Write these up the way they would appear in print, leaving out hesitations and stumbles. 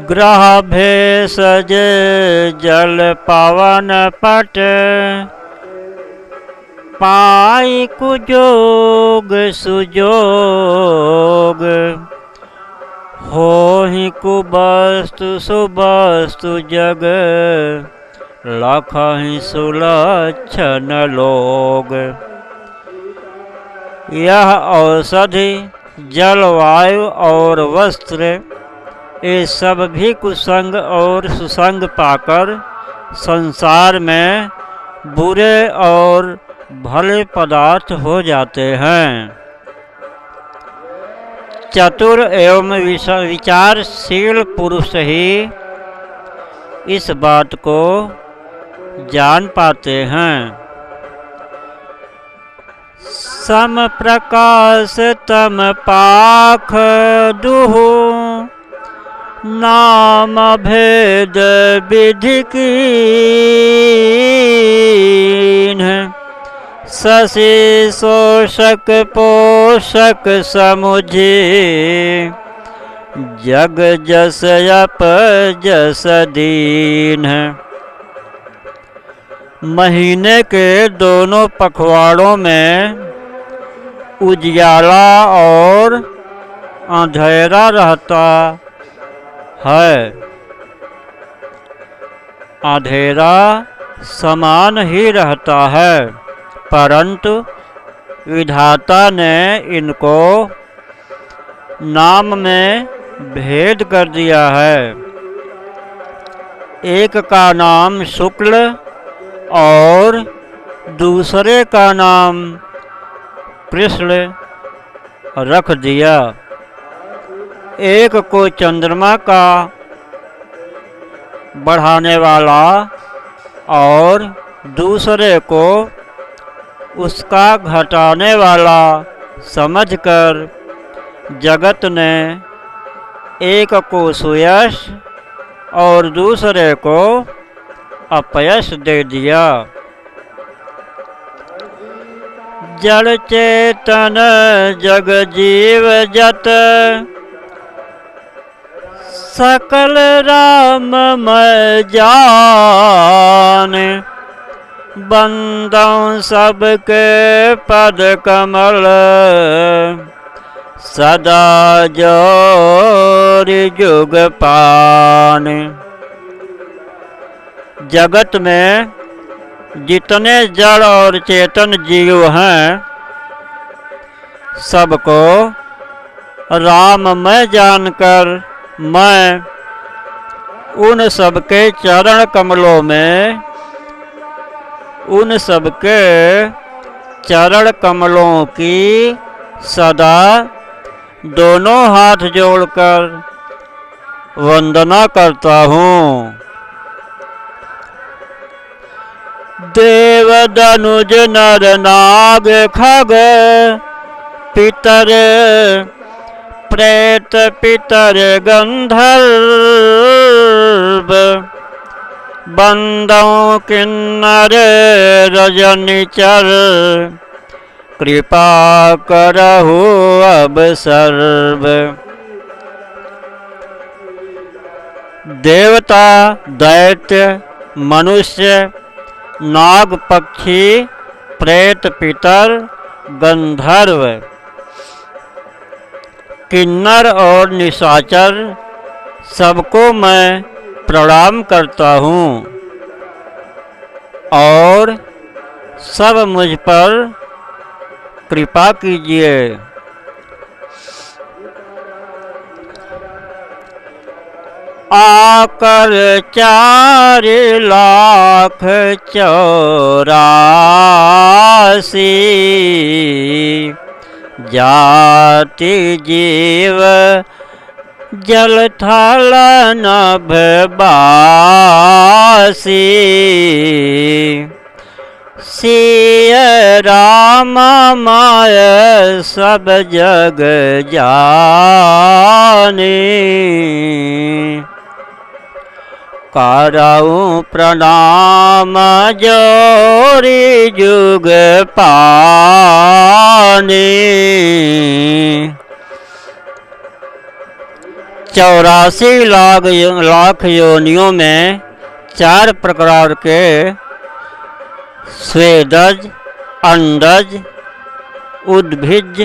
ग्रह भेषज जल पवन पट पाई कुजोग सुजोग होहि कुवस्तु सुवस्तु जग लखहि सुलक्षण लोग। यह औषधि जलवायु और वस्त्र ये सब भी कुसंग और सुसंग पाकर संसार में बुरे और भले पदार्थ हो जाते हैं। चतुर एवं विचारशील पुरुष ही इस बात को जान पाते हैं। सम प्रकाश तम पाख दुहु नाम भेद विधि कीन्ह शशि शोषक पोषक समुझे जग जस अप जस दीन। महीने के दोनों पखवाड़ों में उजियाला और अंधेरा रहता है। अंधेरा समान ही रहता है, परंतु विधाता ने इनको नाम में भेद कर दिया है। एक का नाम शुक्ल और दूसरे का नाम कृष्ण रख दिया। एक को चंद्रमा का बढ़ाने वाला और दूसरे को उसका घटाने वाला समझकर जगत ने एक को सुयश और दूसरे को अपयश दे दिया। जड़ चेतन जग जीव जत सकल राम मैं जान बंदों सबके पद कमल सदा जोर जुग पान। जगत में जितने जड़ और चेतन जीव हैं सबको राम मैं जानकर मैं उन सबके चरण कमलों में उन सबके चरण कमलों की सदा दोनों हाथ जोड़कर वंदना करता हूँ। देव दनुज नर नाग खग पितर प्रेत पितर गंधर्व बंदों किन्नर रजनिचर कृपा करहु अब सर्व। देवता दैत्य मनुष्य नाग पक्षी प्रेत पितर गंधर्व किन्नर और निशाचर सबको मैं प्रणाम करता हूँ और सब मुझ पर कृपा कीजिए। आकर 4,84,000 जाति जीव जल थल नभ बासी सिय राम माय सब जग जाने करऊं प्रणाम जोरी जुग पानी। 84 लाख योनियों में 4 प्रकार के स्वेदज, अंडज, उद्भिज,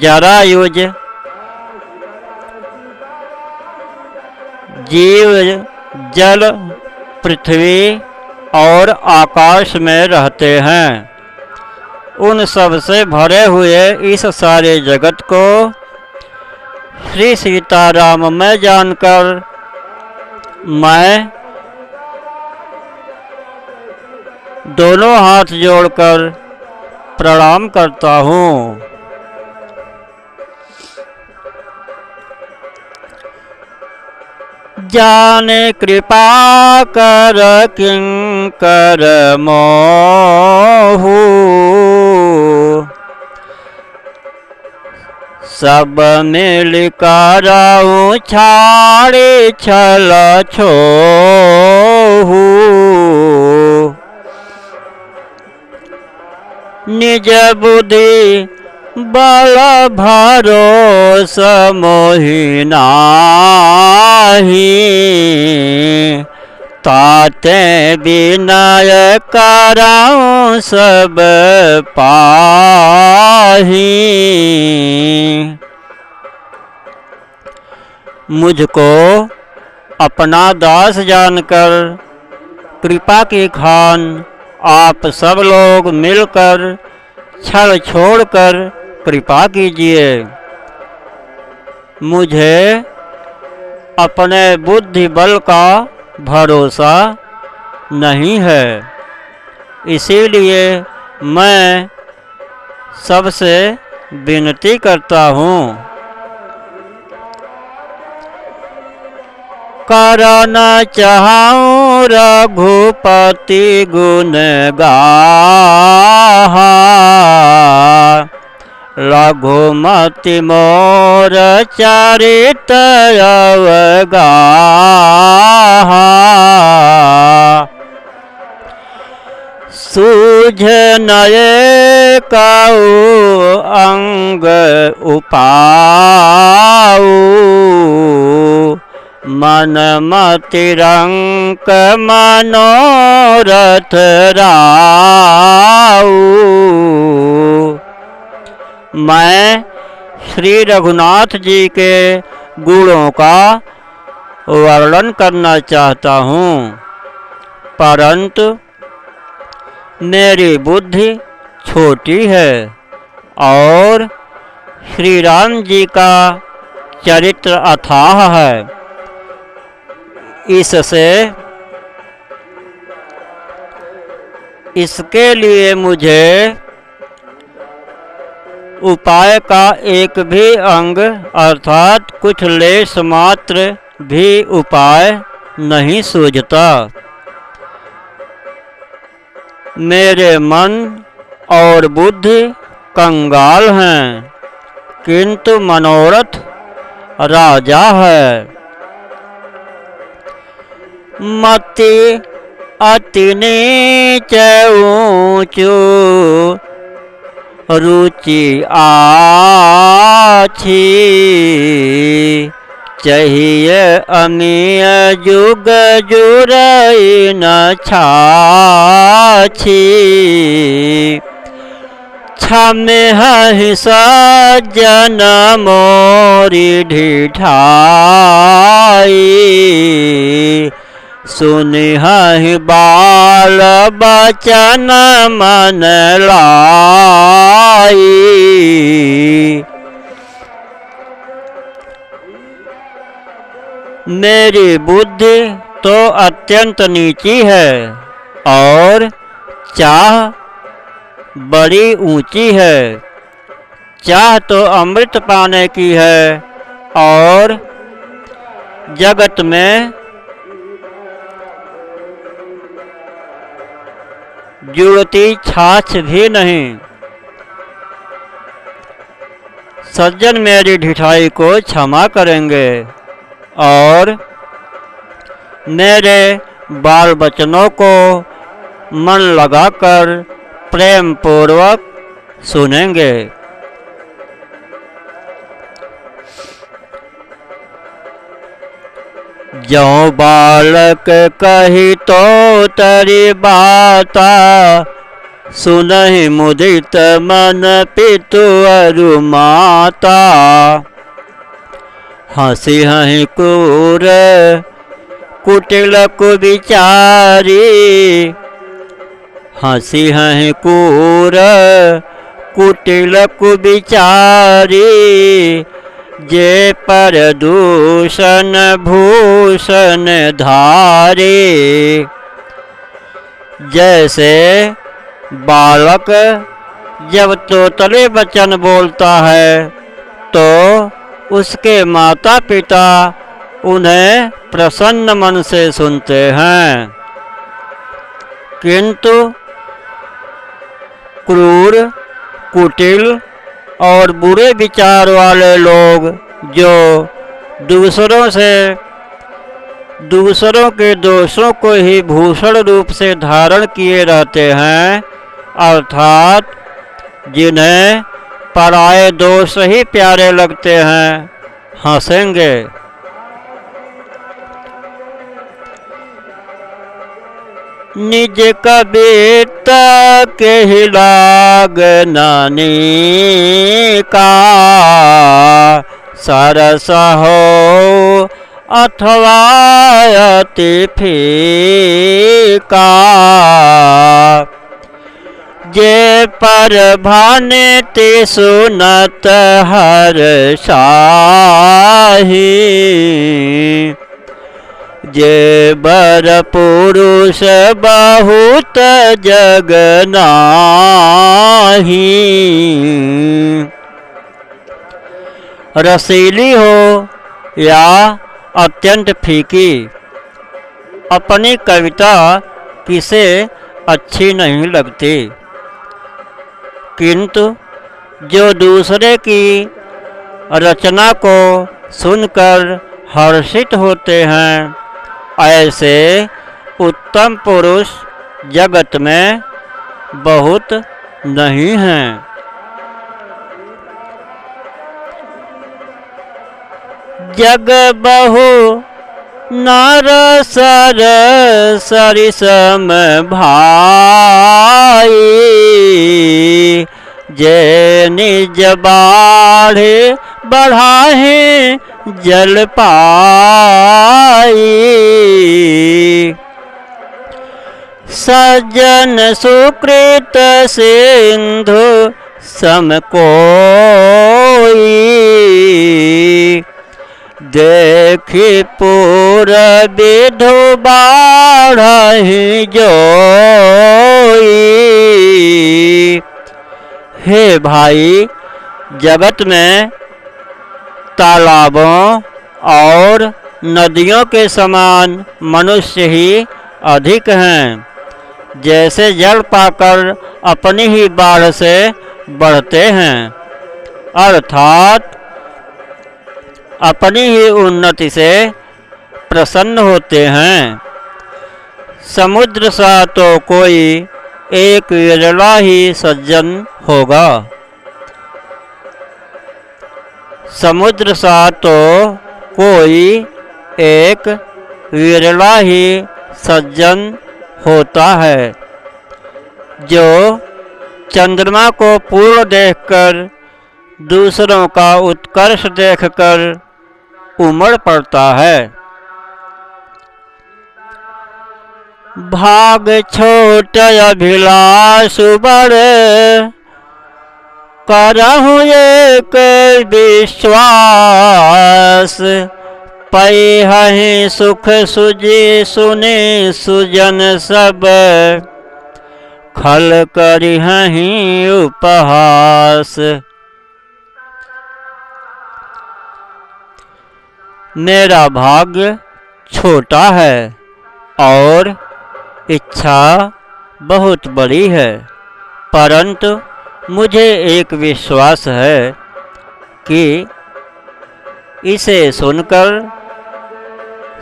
जरायुज जीव जल, पृथ्वी और आकाश में रहते हैं। उन सब से भरे हुए इस सारे जगत को श्री सीताराम में जानकर मैं दोनों हाथ जोड़कर प्रणाम करता हूँ। जाने कृपा कर किंकर मोहू, सब मिल कर छाड़े छल छोहू। निज बुद्धि बल भरोस मोहि नाहि, ताते विनय कराऊं सब पाहि। मुझको अपना दास जानकर कृपा की खान आप सब लोग मिलकर छल छोड़कर कृपा कीजिए। मुझे अपने बुद्धि बल का भरोसा नहीं है, इसीलिए मैं सबसे विनती करता हूँ। करन चाहूं रघुपति गुण गाहा, रघुमति मोर चरित अवगाहा। सूझ नये काऊ अंग उपाऊ, मन मति रंक मनोरथ राऊ। मैं श्री रघुनाथ जी के गुणों का वर्णन करना चाहता हूँ, परंतु मेरी बुद्धि छोटी है और श्री राम जी का चरित्र अथाह है। इसके लिए मुझे उपाय का एक भी अंग अर्थात कुछ लेश मात्र भी उपाय नहीं सूझता। मेरे मन और बुद्धि कंगाल हैं, किंतु मनोरथ राजा है। मति अति नीच ऊंचू, रुचि आछी, चाहिए अमीय जुग जुरई न छाछी। छमे हहि सज्जन मोरी ढिठाई, सुनिहि बाल बचन मन लाई। मेरी बुद्धि तो अत्यंत नीची है और चाह बड़ी ऊंची है। चाह तो अमृत पाने की है और जगत में जुड़ती छाछ भी नहीं। सज्जन मेरी ढिठाई को क्षमा करेंगे और मेरे बाल बचनों को मन लगाकर प्रेम पूर्वक सुनेंगे। ज्यों बालक कही तो तरी बाता, सुनहि मुदित मन पितु अरु माता। हंसी हहि क्रूर कुटिल कुविचारी, हंसी हहि क्रूर कुटिल कुविचारी। जे पर दूषण भूषण धारे, जैसे बालक जब तोतले वचन बोलता है तो उसके माता पिता उन्हें प्रसन्न मन से सुनते हैं, किंतु क्रूर कुटिल और बुरे विचार वाले लोग जो दूसरों के दोषों को ही भूषण रूप से धारण किए रहते हैं, अर्थात जिन्हें पराये दोष ही प्यारे लगते हैं, हंसेंगे। निज कविता के ही लाग नानी का, सरस हो अथवा अति फीका। जे पर भाने ते सुनत हर शाही, जे बर पुरुष बहुत जग नाही। रसीली हो या अत्यंत फीकी, अपनी कविता किसे अच्छी नहीं लगती, किंतु जो दूसरे की रचना को सुनकर हर्षित होते हैं, ऐसे उत्तम पुरुष जगत में बहुत नहीं हैं। जग बहु नर सर सरिसम भाई, जे निज बाढ़े बढ़ाहे जल पाई। सज्जन सुकृत सिंधु सम कोई, देखी पूर विधु बाढ़हि जोई। हे भाई, जगत में तालाबों और नदियों के समान मनुष्य ही अधिक हैं, जैसे जल पाकर अपनी ही बाढ़ से बढ़ते हैं, अर्थात अपनी ही उन्नति से प्रसन्न होते हैं। समुद्र सा तो कोई एक विरला ही सज्जन होगा, समुद्र सा तो कोई एक विरला ही सज्जन होता है, जो चंद्रमा को पूर्ण देखकर दूसरों का उत्कर्ष देखकर उमड़ पड़ता है। भाग छोट अभिलाष बड़, करहु एक विश्वास। पैहहि सुख सुजी सुने सुजन सब, खल करिहहि उपहास। मेरा भाग्य छोटा है और इच्छा बहुत बड़ी है, परंतु मुझे एक विश्वास है कि इसे सुनकर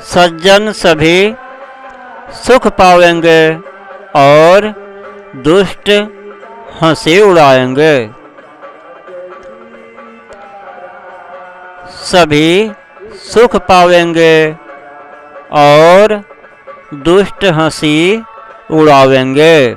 सज्जन सभी सुख पाएंगे और दुष्ट हंसी उड़ाएंगे। सभी सुख पाएंगे और दुष्ट हंसी उड़ावेंगे।